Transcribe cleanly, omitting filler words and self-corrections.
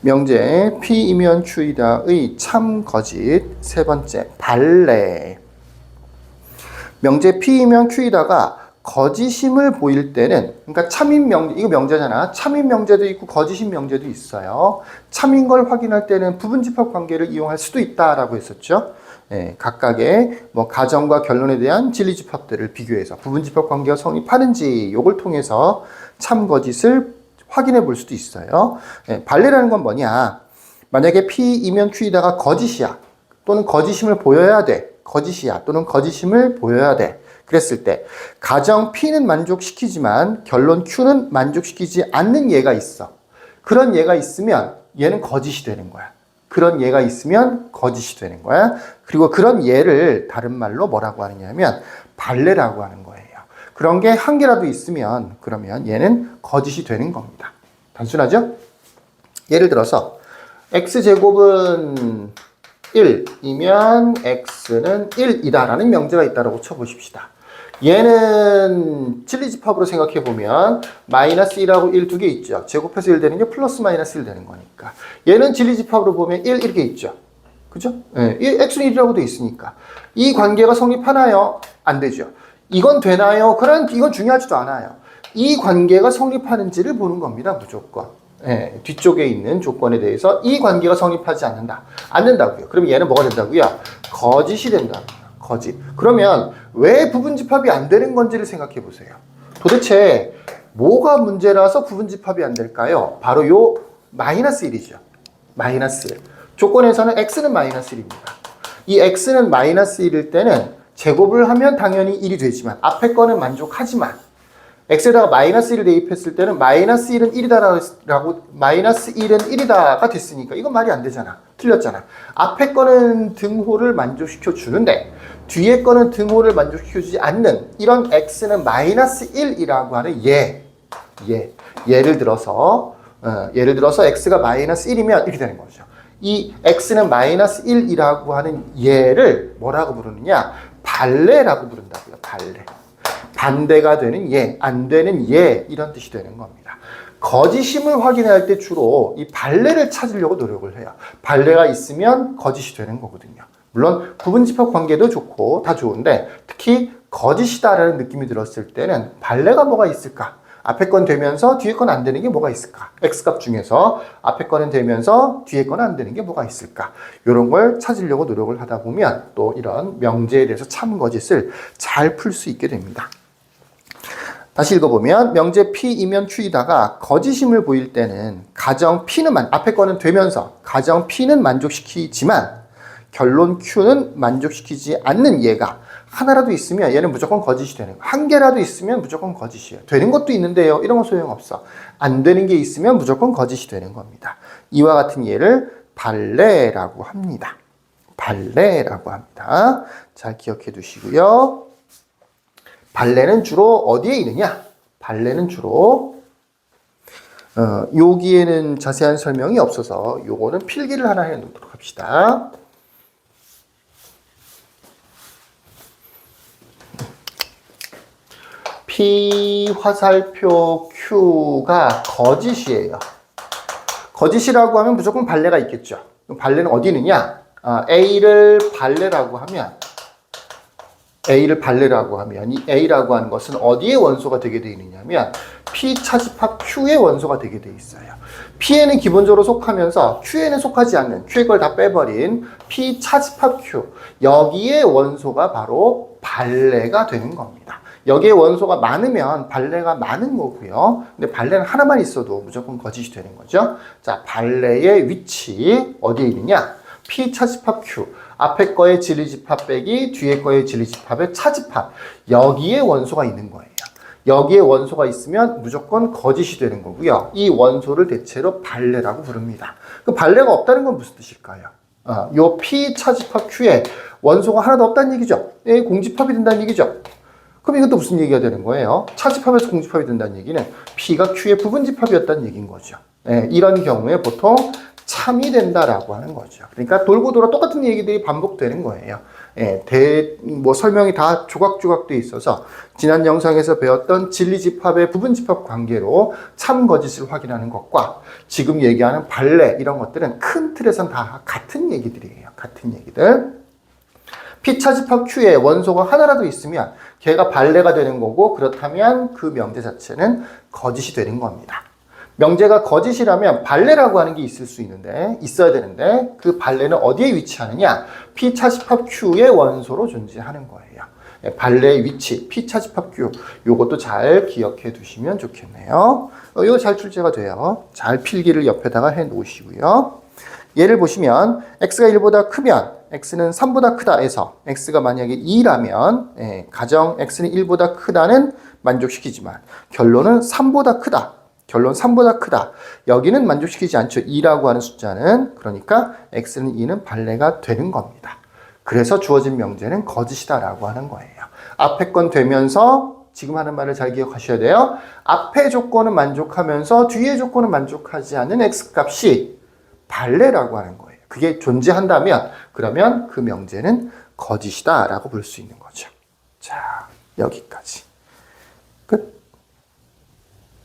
명제 P이면 Q이다의 참 거짓. 세 번째, 발레. 명제 P이면 Q이다가 거짓임을 보일 때는, 그러니까 참인 명제, 이거 명제잖아. 참인 명제도 있고 거짓인 명제도 있어요. 참인 걸 확인할 때는 부분집합 관계를 이용할 수도 있다라고 했었죠. 각각의 가정과 결론에 대한 진리집합들을 비교해서 부분집합 관계가 성립하는지 요걸 통해서 참 거짓을 확인해 볼 수도 있어요. 발레라는 건 뭐냐? 만약에 P이면 Q이다가 거짓이야. 또는 거짓임을 보여야 돼. 거짓이야. 또는 거짓임을 보여야 돼. 그랬을 때 가정 P는 만족시키지만 결론 Q는 만족시키지 않는 예가 있어. 그런 예가 있으면 얘는 거짓이 되는 거야. 그런 예가 있으면 거짓이 되는 거야. 그리고 그런 예를 다른 말로 뭐라고 하느냐면 발레라고 하는 거예요. 그런 게 한 개라도 있으면 그러면 얘는 거짓이 되는 겁니다. 단순하죠? 예를 들어서 x제곱은 1이면 x는 1이다라는 명제가 있다고 쳐보십시다. 얘는 진리집합으로 생각해보면 마이너스 1하고 1 두 개 있죠. 제곱해서 1 되는 게 플러스 마이너스 1 되는 거니까. 얘는 진리집합으로 보면 1 이렇게 있죠. 그죠? x는 1이라고 돼 있으니까. 이 관계가 성립하나요? 안 되죠. 이건 되나요? 이건 중요하지도 않아요. 이 관계가 성립하는지를 보는 겁니다. 무조건. 뒤쪽에 있는 조건에 대해서 이 관계가 성립하지 않는다고요. 그럼 얘는 뭐가 된다고요? 거짓이 된다고요. 거짓. 그러면 왜 부분집합이 안 되는 건지를 생각해 보세요. 도대체 뭐가 문제라서 부분집합이 안 될까요? 바로 요 마이너스 1이죠. 마이너스 1. 조건에서는 x는 마이너스 1입니다. 이 x는 마이너스 1일 때는 제곱을 하면 당연히 1이 되지만 앞에 거는 만족하지만 x에다가 마이너스 1을 대입했을 때는 마이너스 1은 1이다라고 마이너스 1은 1이다가 됐으니까 이건 말이 안 되잖아. 틀렸잖아. 앞에 거는 등호를 만족시켜 주는데 뒤에 거는 등호를 만족시켜 주지 않는 이런 x는 마이너스 1이라고 하는 예를 들어서 x가 마이너스 1이면 이렇게 되는 거죠. 이 x는 마이너스 1이라고 하는 예를 뭐라고 부르느냐? 발레라고 부른다고요. 발레. 반대가 되는 예, 안 되는 예, 이런 뜻이 되는 겁니다. 거짓임을 확인할 때 주로 이 발레를 찾으려고 노력을 해요. 발레가 있으면 거짓이 되는 거거든요. 물론 부분집합 관계도 좋고 다 좋은데 특히 거짓이다라는 느낌이 들었을 때는 발레가 뭐가 있을까? 앞에 건 되면서 뒤에 건 안 되는 게 뭐가 있을까? x값 중에서 앞에 거는 되면서 뒤에 건 안 되는 게 뭐가 있을까? 이런 걸 찾으려고 노력을 하다 보면 또 이런 명제에 대해서 참 거짓을 잘 풀 수 있게 됩니다. 다시 읽어보면 명제 P이면 Q이다가 거짓임을 보일 때는 가정 P는 앞에 거는 되면서 가정 P는 만족시키지만 결론 Q는 만족시키지 않는 예가 하나라도 있으면 얘는 무조건 거짓이 되는 거예요. 한 개라도 있으면 무조건 거짓이에요. 되는 것도 있는데요. 이런 건 소용없어. 안 되는 게 있으면 무조건 거짓이 되는 겁니다. 이와 같은 예를 발레라고 합니다. 발레라고 합니다. 잘 기억해 두시고요. 발레는 주로 어디에 있느냐? 발레는 주로 여기에는 자세한 설명이 없어서 요거는 필기를 하나 해 놓도록 합시다. P 화살표 Q가 거짓이에요. 거짓이라고 하면 무조건 발레가 있겠죠. 발레는 어디 있느냐? A를 발레라고 하면 이 A라고 하는 것은 어디에 원소가 되게 되어 있느냐면 P 차집합 Q의 원소가 되게 되어 있어요. P에는 기본적으로 속하면서 Q에는 속하지 않는 Q의 걸 다 빼버린 P 차집합 Q 여기에 원소가 바로 발레가 되는 겁니다. 여기에 원소가 많으면 발레가 많은 거고요. 근데 발레는 하나만 있어도 무조건 거짓이 되는 거죠. 자, 발레의 위치 어디에 있느냐? P 차집합 Q 앞에 거의 진리집합 빼기 뒤에 거의 진리집합의 차집합 여기에 원소가 있는 거예요. 여기에 원소가 있으면 무조건 거짓이 되는 거고요. 이 원소를 대체로 발레라고 부릅니다. 그 발레가 없다는 건 무슨 뜻일까요? 요 P 차집합 Q에 원소가 하나도 없다는 얘기죠. 공집합이 된다는 얘기죠. 그럼 이것도 무슨 얘기가 되는 거예요? 차집합에서 공집합이 된다는 얘기는 P가 Q의 부분집합이었다는 얘기인 거죠. 이런 경우에 보통 참이 된다라고 하는 거죠. 그러니까 돌고 돌아 똑같은 얘기들이 반복되는 거예요. 뭐 설명이 다 조각조각 돼 있어서 지난 영상에서 배웠던 진리집합의 부분집합 관계로 참거짓을 확인하는 것과 지금 얘기하는 발레 이런 것들은 큰 틀에선 다 같은 얘기들이에요. 같은 얘기들. P차집합 Q에 원소가 하나라도 있으면 걔가 발레가 되는 거고 그렇다면 그 명제 자체는 거짓이 되는 겁니다. 명제가 거짓이라면 발레라고 하는 게 있어야 되는데 그 발레는 어디에 위치하느냐? P차집합 Q의 원소로 존재하는 거예요. 발레의 위치, P차집합 Q 요것도 잘 기억해 두시면 좋겠네요. 이거 잘 출제가 돼요. 잘 필기를 옆에다가 해 놓으시고요. 예를 보시면 x가 1보다 크면 x는 3보다 크다 해서 x가 만약에 2라면 가정 x는 1보다 크다는 만족시키지만 결론은 3보다 크다. 결론 3보다 크다. 여기는 만족시키지 않죠. 2라고 하는 숫자는. 그러니까 x는 2는 발레가 되는 겁니다. 그래서 주어진 명제는 거짓이다라고 하는 거예요. 앞에 건 되면서 지금 하는 말을 잘 기억하셔야 돼요. 앞의 조건은 만족하면서 뒤의 조건은 만족하지 않는 x값이 발레라고 하는 거예요. 그게 존재한다면 그러면 그 명제는 거짓이다라고 볼 수 있는 거죠. 자, 여기까지.